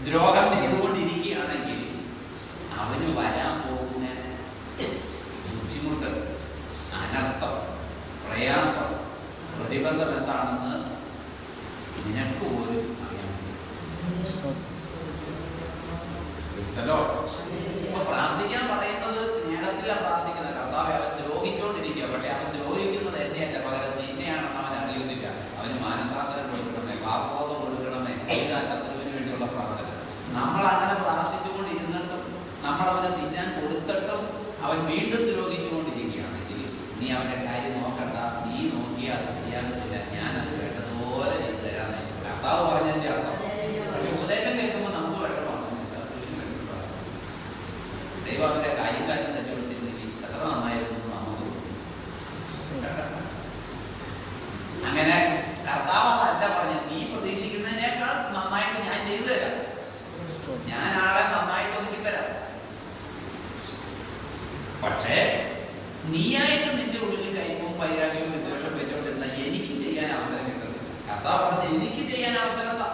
ദ്രോഹം ചെയ്തുകൊണ്ടിരിക്കുകയാണെങ്കിൽ അവന് വരാൻ പോകുന്ന ബുദ്ധിമുട്ട്, അനർത്ഥം, പ്രയാസം, പ്രതിബന്ധം എന്താണെന്ന് നിനക്ക് പോലും അറിയാൻ പറ്റും. പ്രാർത്ഥിക്കാൻ പറയുന്നത് സ്നേഹത്തിലാണ് പ്രാർത്ഥിക്കുന്നത്. കർത്താവെ, അവൻ ദ്രോഹിച്ചുകൊണ്ടിരിക്കുക, പക്ഷെ അവൻ ദ്രോഹിക്കുന്നത് എന്നെയല്ല, പകരം നിന്നെയാണെന്ന് അവൻ അറിയുന്നില്ല. അവന് മാനസാന്തരം കൊടുക്കണമേ, പാപബോധം കൊടുക്കണമേ, ശത്രുവിന് വേണ്ടിയുള്ള പ്രാർത്ഥന. നമ്മൾ അങ്ങനെ പ്രാർത്ഥിച്ചുകൊണ്ടിരുന്നിട്ടും നമ്മളവനെ തിന്നാൻ കൊടുത്തിട്ടും അവൻ വീണ്ടും ദ്രോഹിച്ചുകൊണ്ടിരിക്കുകയാണെങ്കിൽ നീ അവന്റെ കാര്യം നോക്കണ്ട. നീ നോക്കിയാൽ അത് ശരിയാകത്തില്ല. ഞാനത് വേണ്ടതുപോലെ ചെയ്തു തരാൻ കർത്താവ് പറഞ്ഞതിന്റെ അർത്ഥം. പക്ഷെ ഉപദേശം കേൾക്കുമ്പോൾ നമുക്ക് വിഷമമാണ്. ദൈവം അവന്റെ കാര്യം തന്നെ വിളിച്ചിരുന്നെങ്കിൽ എത്ര നന്നായിരുന്നു നമുക്ക്. അങ്ങനെ കർത്താവ് അതല്ല പറഞ്ഞ, നീ പ്രതീക്ഷിക്കുന്നതിനേക്കാൾ നന്നായിട്ട് ഞാൻ ചെയ്തു തരാം, ഞാൻ ആളെ നന്നായിട്ട് ഒതുക്കി തരാം. പക്ഷേ നീയായിട്ട് നിന്റെ ഉള്ളിൽ കൈപ്പും വൈരാഗ്യവും വിദ്വേഷം വെച്ചോണ്ടിരുന്ന എനിക്ക് ചെയ്യാൻ അവസരം കിട്ടുന്നത്. കർത്താവ് പറഞ്ഞ, എനിക്ക് ചെയ്യാൻ അവസരം താ,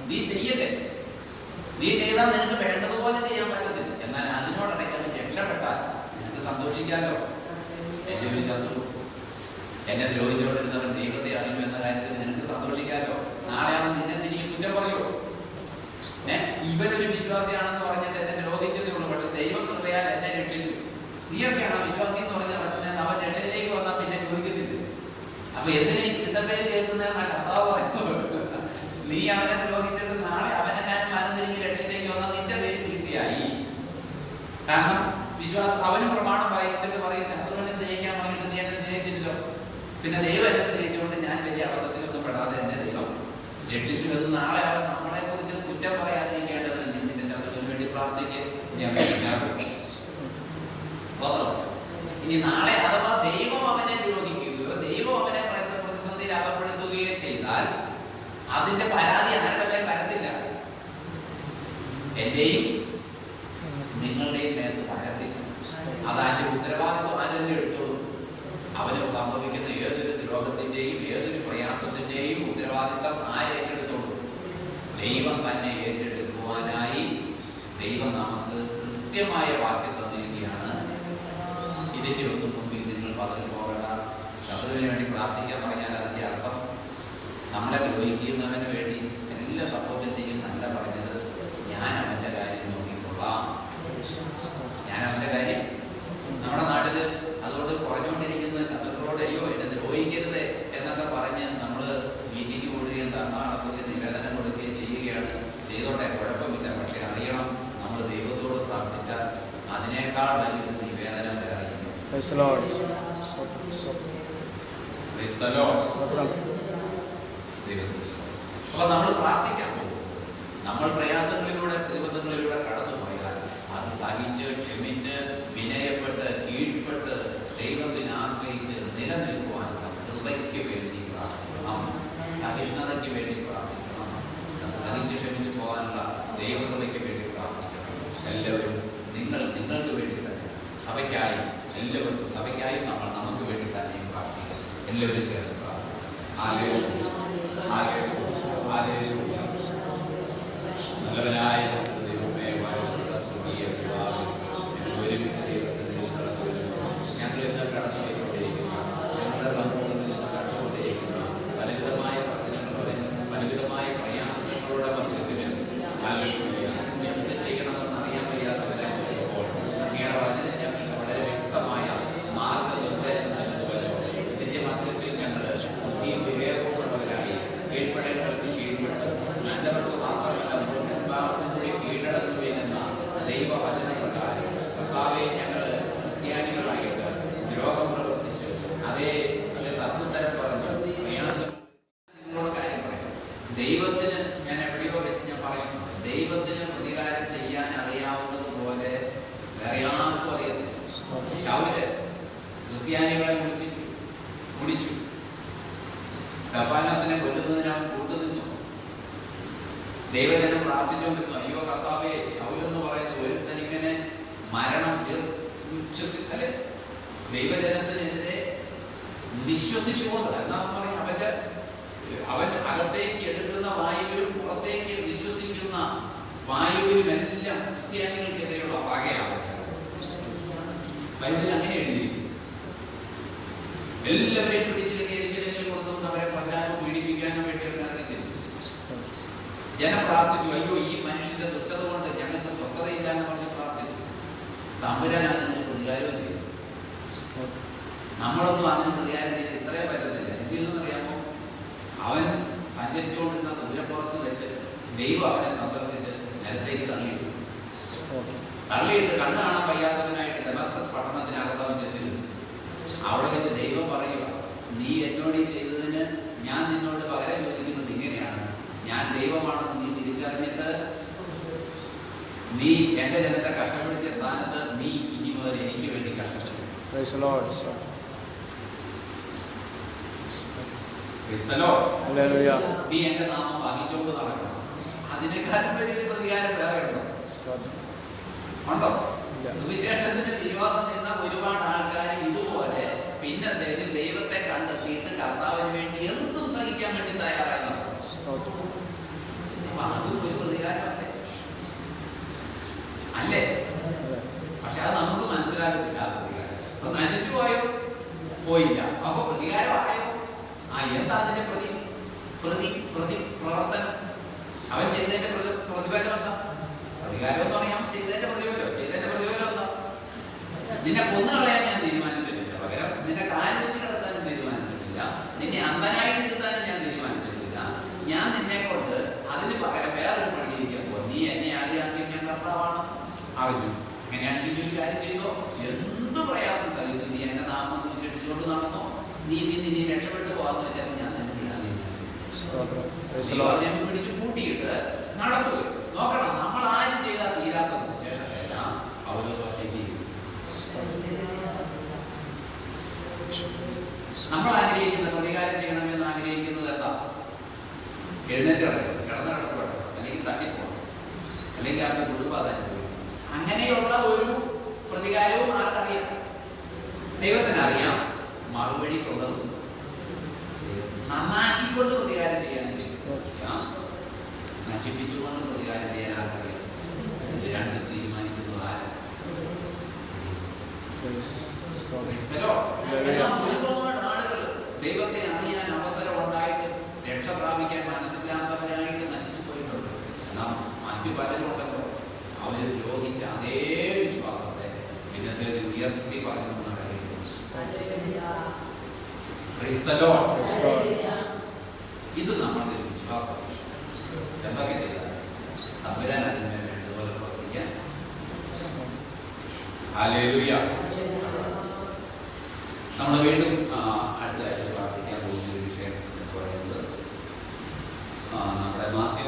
നീ ചെയ്യല്ലേ. നീ ചെയ്താൽ നിനക്ക് വേണ്ടതുപോലെ ചെയ്യാൻ പറ്റത്തില്ല. എന്നാൽ അതിനോടൊക്കെ രക്ഷപ്പെട്ടാൽ നിനക്ക് സന്തോഷിക്കാമല്ലോ. എന്റെ ഒരു ശത്രു, എന്നെ ദ്രോഹിച്ചുകൊണ്ടിരുന്നവൻ ദൈവത്തെ അറിയും എന്ന കാര്യത്തിൽ നിനക്ക് സന്തോഷിക്കാമല്ലോ. നാളെ അവൻ നിന്നെ തിരികെ കുറ്റം പറയുമോ? ഇവനൊരു വിശ്വാസിയാണെന്ന് പറഞ്ഞിട്ട് എന്നെ ദ്രോഹിച്ചതേ ഉള്ളൂ, പക്ഷെ ദൈവം കൃപയാൽ എന്നെ രക്ഷിച്ചു. നീയൊക്കെയാണോ വിശ്വാസി എന്ന് പറഞ്ഞാൽ അവൻ രക്ഷയിലേക്ക് വന്നാൽ പിന്നെ ചോദിക്കത്തില്ല. അപ്പൊ എന്തിനാ ഈ ചിന്തപ്പേര് കേൾക്കുന്നതെന്നാ കർത്താവ് പറയുന്നത്. നീ അവനെ ദ്രോഹിച്ചിട്ട് നാളെ അവനെക്കാരും മനംതിരിഞ്ഞ് രക്ഷയിലേക്ക് വന്നാൽ നിന്റെ പേര് ചീത്തയായി. കാരണം വിശ്വാസം, അവന് പ്രമാണം വായിച്ചിട്ട് പറയും, ശത്രുവിനെ സ്നേഹിക്കാൻ വേണ്ടിയിട്ട് നീ എന്നെ സ്നേഹിച്ചില്ലല്ലോ, പിന്നെ ദൈവം എന്നെ സ്നേഹിച്ചുകൊണ്ട് ഞാൻ വലിയ അബദ്ധത്തിലൊന്നും പെടാതെ എന്നെ ദൈവം രക്ഷിച്ചു എന്ന് നാളെ അവൻ നമ്മളെ കുറിച്ച് കുറ്റം പറയാതിരിക്കേണ്ടതിന് നീ നിന്റെ ശത്രുവിന് വേണ്ടി പ്രാർത്ഥിക്കുക. ഇനി നാളെ അഥവാ ദൈവം അവനെ ദ്രോഹിക്കുകയോ ദൈവം അവനെ പ്രതിസന്ധിയിൽ അകപ്പെടുത്തുകയോ ചെയ്താൽ അതിന്റെ പരാതി ആരുടെ മേൽ വരത്തില്ല, എന്റെയും നിങ്ങളുടെയും മേത്ത് വരത്തില്ല. അതാശയ ഉത്തരവാദിത്വം ആരും എടുത്തോളൂ. അവന് സംഭവിക്കുന്ന ഏതൊരു ദ്രോഹത്തിന്റെയും ഏതൊരു പ്രയാസത്തിന്റെയും ഉത്തരവാദിത്വം ആരേറ്റെടുത്തോളൂ? ദൈവം തന്നെ ഏറ്റെടുക്കുവാനായി ദൈവം നമുക്ക് കൃത്യമായ വാക്യം തന്നിരിക്കുകയാണ്. ഇത് ചെറുത്തും മുമ്പിൽ നിങ്ങൾ പകൽ പോകേണ്ട. ശത്രുവിന് വേണ്ടി പ്രാർത്ഥിക്കാൻ പറഞ്ഞാൽ അതിന്റെ അർത്ഥം നമ്മളെ ദ്രോഹിക്കുന്നവന് വേണ്ടി എല്ലാ സപ്പോർട്ടും ചെയ്യുന്നല്ല പറഞ്ഞത്. ഞാൻ അവന്റെ കാര്യം നോക്കിക്കൊള്ളാം, ഞാൻ അവന്റെ കാര്യം. നമ്മുടെ നാട്ടില് അതുകൊണ്ട് കുറഞ്ഞുകൊണ്ടിരിക്കുന്ന ശത്രുക്കളോട് അയ്യോ എന്നെ ദ്രോഹിക്കരുത് എന്നൊക്കെ പറഞ്ഞ് നമ്മൾ മീറ്റിംഗ് കൂടുകയും തന്നാളത്തിൽ നിവേദനം കൊടുക്കുകയും ചെയ്യുകയാണ്. ചെയ്തോട്ടെ, കുഴപ്പമില്ല. പക്ഷെ അറിയണം, നമ്മൾ ദൈവത്തോട് പ്രാർത്ഥിച്ചാൽ അതിനേക്കാൾ വലിയൊരു നിവേദനം വരെ അറിയുന്നു. അപ്പൊ നമ്മൾ പ്രാർത്ഥിക്കാൻ പോകും. നമ്മൾ പ്രയാസങ്ങളിലൂടെ പ്രതിബന്ധങ്ങളിലൂടെ കടന്നു പോയാൽ അത് സഹിച്ച് ക്ഷമിച്ച് വിനയപ്പെട്ട് കീഴ്പ്പെട്ട് ദൈവത്തിനെ ആശ്രയിച്ച് നിലനിൽക്കുവാനുള്ള കൃപയ്ക്ക് വേണ്ടി പ്രാർത്ഥിക്കണം, സഹിഷ്ണുതയ്ക്ക് വേണ്ടി പ്രാർത്ഥിക്കണം, സഹിച്ച് ക്ഷമിച്ചു പോകാനുള്ള ദൈവകൃപയ്ക്ക് വേണ്ടി പ്രാർത്ഥിക്കണം. എല്ലാവരും നിങ്ങൾക്ക് വേണ്ടി തന്നെ, സഭയ്ക്കായി എല്ലാവർക്കും, സഭയ്ക്കായി നമുക്ക് വേണ്ടി തന്നെ പ്രാർത്ഥിക്കാം. എല്ലാവരും ചേർന്ന് പ്രാർത്ഥിക്കാം. നല്ലവനായ ദൈവമേ, ഞങ്ങളിന്ന് കടന്നുപോയിക്കൊണ്ടിരിക്കുന്ന, ഞങ്ങളുടെ സമൂഹത്തിൽ കടന്നുകൊണ്ടിരിക്കുന്ന പലവിധമായ പ്രശ്നങ്ങളുടെ പലവിധമായ പ്രയാസങ്ങളുടെ മധ്യത്തിൽ എന്ത് ചെയ്യണമെന്ന് അറിയാൻ വയ്യാത്തവരായിരിക്കുമ്പോൾ അങ്ങയുടെ വചനം ഞങ്ങൾക്ക് വളരെ വ്യക്തമായ മാർഗനിർദ്ദേശം നൽകുമല്ലോ. ഇതിന്റെ മധ്യത്തിൽ ഞങ്ങൾ ബുദ്ധിയും വിവേകവുമുള്ളവരായി കീഴ്പ്പെടേണ്ടവർക്ക് കീഴ്പ്പെട്ട് നല്ലവർക്ക് മാത്രമല്ല മുൻപാർക്കും കൂടി കീഴടങ്ങുക എന്ന ദൈവവചന പ്രകാരം കർത്താവെ, ഞങ്ങൾ ക്രിസ്ത്യാനികളായിട്ട് ദ്രോഹം പ്രവർത്തിച്ച് അതേ തത്വത്തരം പറഞ്ഞ് പ്രയാസം നിങ്ങളോട് കാര്യം പറയാം. ദൈവത്തിന്, ഞാൻ എവിടെയോ വെച്ച് ഞാൻ പറയുന്നു, ദൈവത്തിന് പ്രതികാരം ചെയ്യാൻ അറിയാവുന്നത് പോലെ വേറെ ആർക്കും അറിയത്തില്ല. ശൗല് ക്രിസ്ത്യാനികളെ കുടിച്ചു. സ്തെഫാനോസിനെ കൊല്ലുന്നതിന് അവൻ കൂട്ടുനിന്നു. ദൈവജനം പ്രാർത്ഥിച്ചുകൊണ്ടിരുന്നു, അയ്യോ കർത്താവേ, ശൗലെന്ന് പറയുന്ന ഒരുത്തനിങ്ങനെ മരണം അല്ലെ ദൈവജനത്തിനെതിരെ വിശ്വസിച്ചുകൊണ്ട്, എന്നാ പറയും, അവൻ അകത്തേക്ക് എടുക്കുന്ന വായുവിലും പുറത്തേക്ക് വിശ്വസിക്കുന്ന പോലും എല്ലാം ക്രിസ്ത്യാനികൾക്കെതിരെയുള്ള പകയാണ്. ബൈബിളിൽ അങ്ങനെ എഴുതിയിരിക്കുന്നു. എല്ലാവരെയും പിടിച്ചിട്ട് യെരൂശലേമിൽ കൊണ്ടുവന്ന് അവരെ കൊല്ലാനോ പീഡിപ്പിക്കാനോ വേണ്ടി അവർ ഇറങ്ങിത്തിരിച്ചു. ജനം പ്രാർത്ഥിച്ചു, അയ്യോ ഈ മനുഷ്യന്റെ ദുഷ്ടത കൊണ്ട് ഞങ്ങൾക്ക് സ്വസ്ഥതയില്ല എന്ന് പറഞ്ഞ് പ്രാർത്ഥിച്ചു. തമ്പുരാൻ അതിന് പ്രതികാരവും ചെയ്തു. നമ്മളൊന്നും അതിന് പ്രതികാരം ചെയ്ത് ഇത്രയും പറ്റത്തില്ല. എന്ത് ചെയ്തെന്നറിയാമോ? അവൻ സഞ്ചരിച്ചുകൊണ്ടിരുന്ന കുതിരപ്പുറത്ത് വെച്ച് ദൈവം അവനെ സന്ദർശിച്ച് നിലത്തേക്ക് തള്ളിയിട്ടു. തള്ളിയിട്ട് കണ്ണ് കാണാൻ വയ്യാത്തവനായിട്ട് ദമാസ്കസ് പട്ടണത്തിനകത്ത് അവൻ ചെന്നിരുന്നു. അവിടെ വെച്ച് ദൈവം പറയുക, നീ എന്നോട് ഈ ചെയ്തതിന് ഞാൻ നിന്നോട് പകരം ചോദിക്കുന്നത് ഇങ്ങനെയാണ്, ഞാൻ ദൈവമാണെന്ന് നീ തിരിച്ചറിഞ്ഞിട്ട് നീ എന്റെ ജനത്തെ കഷ്ടപ്പെടുത്തിയ സ്ഥാനത്ത് നീ ഇനി മുതൽ എനിക്ക് വേണ്ടി കഷ്ടപ്പെടും. നീ എന്റെ നാമം വഹിച്ചോണ്ട് നടക്കണം. അതിനെക്കാളും വലിയൊരു പ്രതികാരം വേറെ ഉണ്ടോ? സുവിശേഷത്തിന് വിരോധം നിന്ന ഒരുപാട് ആൾക്കാർ ഇതുപോലെ പിന്നത്തേതിൽ ദൈവത്തെ കണ്ടെത്തിയിട്ട് കർത്താവിന് വേണ്ടി എന്തും സഹിക്കാൻ വേണ്ടി തയ്യാറായി നടക്കും. അതും ഒരു പ്രതികാരമല്ലേ? അല്ലേ? പക്ഷെ അത് നമുക്ക് മനസ്സിലാകുന്നില്ല. നശിച്ചു പോയോ? പോയില്ല. അപ്പൊ പ്രതികാരമായോ? എന്താ അതിന്റെ പ്രവർത്തനം? അവൻ ചെയ്തതിന്റെ പ്രതിഫലം എന്താ? പ്രതികാരം എന്ന് പറയാം. ചെയ്തതിന്റെ പ്രതിഫലം എന്താ? നിന്നെ കൊന്നുകളയാൻ ഞാൻ തീരുമാനിച്ചിട്ടില്ല, പകരം നിന്നെ കാലിടിച്ച് കിടത്താനും തീരുമാനിച്ചിട്ടില്ല, നിന്നെ അന്ധനായിട്ട് കിട്ടാനും ഞാൻ തീരുമാനിച്ചിട്ടില്ല. ഞാൻ നിന്നെ കൊണ്ട് അതിന് പകരം വേറൊരു പണി ചെയ്യിക്കാൻ പോകും. നീ എന്നെ ആദ്യമാക്കി ഞാൻ കർത്താവാണ് അറിഞ്ഞു. അങ്ങനെയാണെങ്കിൽ നീ ഒരു കാര്യം ചെയ്തോ, എന്ത് പ്രയാസം സഹിച്ചു നീ എന്റെ നാമം സുവിശേഷിച്ചുകൊണ്ട് നടന്നോ, നീ രക്ഷപ്പെട്ടു പോകാന്ന് വെച്ചാൽ ഞാൻ നിന്നെ പിടിച്ചു കൂട്ടിയിട്ട് നടത്തുക. നോക്കണം, നമ്മൾ ആരും ചെയ്താൽ തീരാത്ത സുവിശേഷമല്ല പൗലോസ് ഒറ്റയ്ക്ക്. നമ്മൾ ആഗ്രഹിക്കുന്ന പ്രതികാരം ചെയ്യണമെന്ന് ആഗ്രഹിക്കുന്നത് എന്താ? എഴുന്നേറ്റ് കിടന്ന് കിടക്കണം, അല്ലെങ്കിൽ തട്ടിപ്പോകണം, അല്ലെങ്കിൽ അവരുടെ കുടുംബം. അങ്ങനെയുള്ള ഒരു പ്രതികാരവും ആർക്കറിയാം? ദൈവത്തിനറിയാം. മറുവഴിക്കുള്ളതും നന്നാക്കിക്കൊണ്ട് പ്രതികാരം ചെയ്യാൻ, നശിപ്പിച്ചുകൊണ്ട് പ്രതികാരം ചെയ്യാൻ ആർക്കറിയാം? ഇത് രണ്ടും തീരുമാനിക്കുന്നത് ആരും. ഒരുപാട് ആളുകൾ ദൈവത്തെ അറിയാൻ അവസരം ഉണ്ടായിട്ട് രക്ഷ പ്രാപിക്കാൻ മനസ്സില്ലാത്തവരായിട്ട് നശിച്ചു പോയിട്ടുണ്ട്. എന്നാൽ മറ്റു പലരുണ്ടല്ലോ, അവര് ദ്രോഹിച്ച അതേ വിശ്വാസത്തെ പിന്നത്തെ ഉയർത്തി പറഞ്ഞു. ഇത് നമ്മുടെ ഒരു വിശ്വാസം. എന്തൊക്കെ ചെയ്താൽ തമ്പുരാൻ അതിന് വേണ്ടതുപോലെ പ്രവർത്തിക്കാൻ. ഹല്ലേലൂയ. നമ്മൾ വീണ്ടും അടുത്തതായിട്ട് പ്രാർത്ഥിക്കാൻ പോകുന്ന ഒരു വിഷയം എന്ന് പറയുന്നത് നമ്മുടെ മാസിക